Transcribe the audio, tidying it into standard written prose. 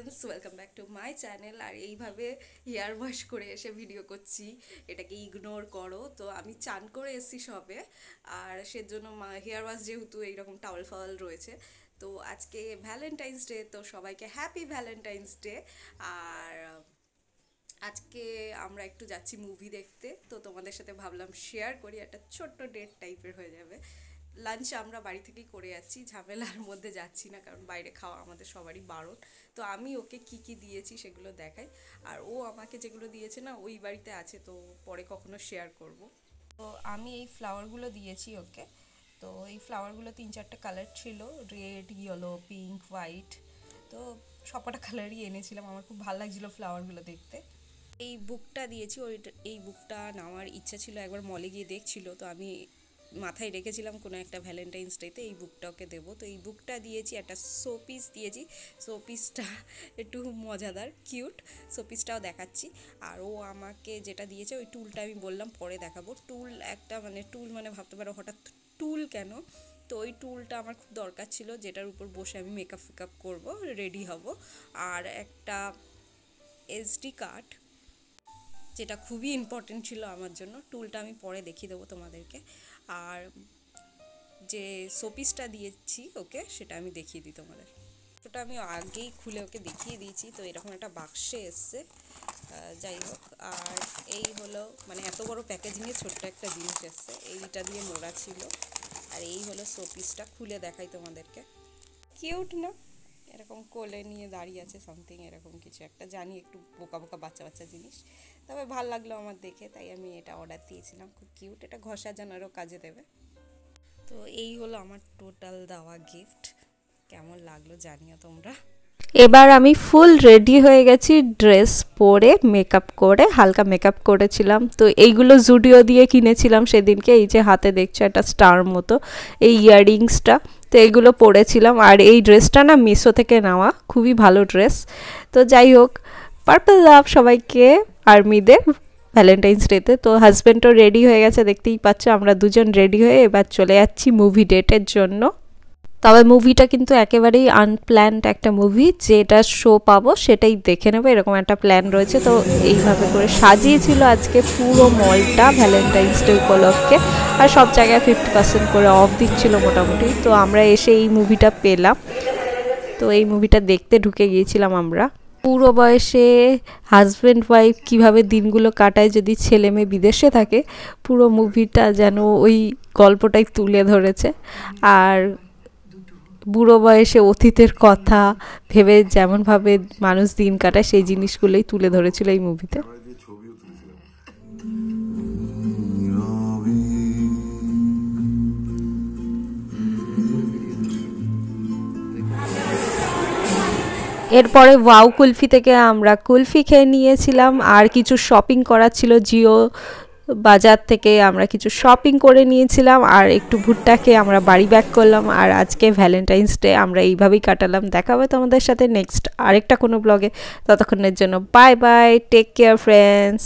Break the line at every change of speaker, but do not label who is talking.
Friends, welcome back to my channel. আর এইভাবে hair wash করে এসে ভিডিও করছি, এটাকে ইগনোর করো। তো আমি চান করে এসেছি সবে, আর সেজন্য হেয়ার ওয়াশ যেহেতু এইরকম টাওয়েল ফাওয়াল রয়েছে। তো আজকে ভ্যালেন্টাইন্স ডে, তো সবাইকে হ্যাপি ভ্যালেন্টাইন্স ডে। আর আজকে আমরা একটু যাচ্ছি মুভি দেখতে, তো তোমাদের সাথে ভাবলাম শেয়ার করি, একটা ছোট্ট ডেট টাইপের হয়ে যাবে। লাঞ্চ আমরা বাড়ি থেকেই করে যাচ্ছি, ঝামেলার মধ্যে যাচ্ছি না, কারণ বাইরে খাওয়া আমাদের সবারই বারণ। তো আমি ওকে কি কি দিয়েছি সেগুলো দেখাই, আর ও আমাকে যেগুলো দিয়েছে না ওই বাড়িতে আছে, তো পরে কখনো শেয়ার করব। তো আমি এই ফ্লাওয়ারগুলো দিয়েছি ওকে। তো এই ফ্লাওয়ারগুলো 3-4টা কালার ছিল, রেড, ইয়েলো, পিঙ্ক, হোয়াইট। তো সবকটা কালারই এনেছিলাম, আমার খুব ভালো লাগছিলো ফ্লাওয়ারগুলো দেখতে। এই বুকটা দিয়েছি, এই বুকটা নেওয়ার ইচ্ছা ছিল, একবার মলে গিয়ে দেখছিল, তো আমি মাথায় রেখেছিলাম কোনো একটা ভ্যালেন্টাইন্স ডেতে এই বুকটা ওকে দেবো। তো এই বুকটা দিয়েছি, একটা শোপিস দিয়েছি। শোপিসটা একটু মজাদার, কিউট, শোপিসটাও দেখাচ্ছি। আর ও আমাকে যেটা দিয়েছে ওই টুলটা আমি বললাম পরে দেখাবো। টুল একটা টুল মানে ভাবতে পারো হঠাৎ টুল কেন, তো ওই টুলটা আমার খুব দরকার ছিল, যেটার উপর বসে আমি মেকআপ ফেকআপ করবো, রেডি হব। আর একটা এসডি কার্ড, যেটা খুবই ইম্পর্টেন্ট ছিল আমার জন্য। টুলটা আমি পরে দেখিয়ে দেবো তোমাদেরকে। আর যে শোপিসটা দিয়েছি ওকে, সেটা আমি দেখিয়ে দিই তোমাদের। ওটা আমি আগেই খুলে ওকে দেখিয়ে দিয়েছি। তো এরকম একটা বাক্সে এসছে, যাই হোক। আর এই হলো এত বড় প্যাকেজিংয়ে ছোট্ট একটা জিনিস এসছে, এইটা দিয়ে মোড়া ছিল। আর এই হলো শোপিসটা, খুলে দেখাই তোমাদেরকে। কিউট না? এরকম কোলে নিয়ে দাঁড়িয়ে আছে, সামথিং এরকম কিছু একটা, জানি একটু বোকা বোকা বাচ্চা বাচ্চা জিনিস, তবে ভাল লাগলো আমার দেখে, তাই আমি এটা অর্ডার দিয়েছিলাম। খুব কিউট, এটা ঘর সাজানোরও কাজে দেবে। তো এই হলো আমার টোটাল দেওয়া গিফট, কেমন লাগলো জানিও তোমরা।
এবার আমি ফুল রেডি হয়ে গেছি, ড্রেস পরে মেকআপ করে, হালকা মেকআপ করেছিলাম। তো এইগুলো জুডিও দিয়ে কিনেছিলাম সেদিনকে। এই যে হাতে দেখছো একটা স্টার মতো, এই ইয়াররিংসটা, তো এইগুলো পরেছিলাম। আর এই ড্রেসটা না মিশো থেকে নেওয়া, খুবই ভালো ড্রেস। তো যাই হোক, পার্পল লাভ সবাইকে আর্মিদের ভ্যালেন্টাইন্স ডেতে। তো হাজব্যান্ডও রেডি হয়ে গেছে, দেখতেই পাচ্ছ। আমরা দুজন রেডি হয়ে এবার চলে যাচ্ছি মুভি ডেটের জন্য। তবে মুভিটা কিন্তু একেবারেই আনপ্ল্যান্ড একটা মুভি, যেটা শো পাবো সেটাই দেখে নেবো, এরকম একটা প্ল্যান রয়েছে। তো এইভাবে করে সাজিয়েছিল আজকে পুরো মলটা ভ্যালেন্টাইন্স ডে উপলক্ষে। আর সব জায়গায় 50% করে অফ দিচ্ছিল মোটামুটি। তো আমরা এসে এই মুভিটা পেলাম। তো এই মুভিটা দেখতে ঢুকে গিয়েছিলাম আমরা। পুরো বয়সে হাজব্যান্ড ওয়াইফ কীভাবে দিনগুলো কাটায় যদি ছেলে মেয়ে বিদেশে থাকে, পুরো মুভিটা যেন ওই গল্পটাই তুলে ধরেছে। আর বুড়ো বয়সে অতীতের কথা ভেবে যেমনভাবে মানুষ দিন কাটায়, সেই জিনিসগুলোই তুলে ধরেছিল এই মুভিতে। এরপরে ওয়াও কুলফি থেকে আমরা কুলফি খেয়ে নিয়েছিলাম। আর কিছু শপিং করার ছিল, জিও বাজার থেকে আমরা কিছু শপিং করে নিয়েছিলাম। আর একটু ভুট্টা খেয়ে আমরা বাড়ি ব্যাক করলাম। আর আজকে ভ্যালেন্টাইন্স ডে আমরা এইভাবেই কাটালাম। দেখা হবে তোমাদের সাথে নেক্সট আরেকটা কোনো ব্লগে। ততক্ষণের জন্য bye bye, take care friends.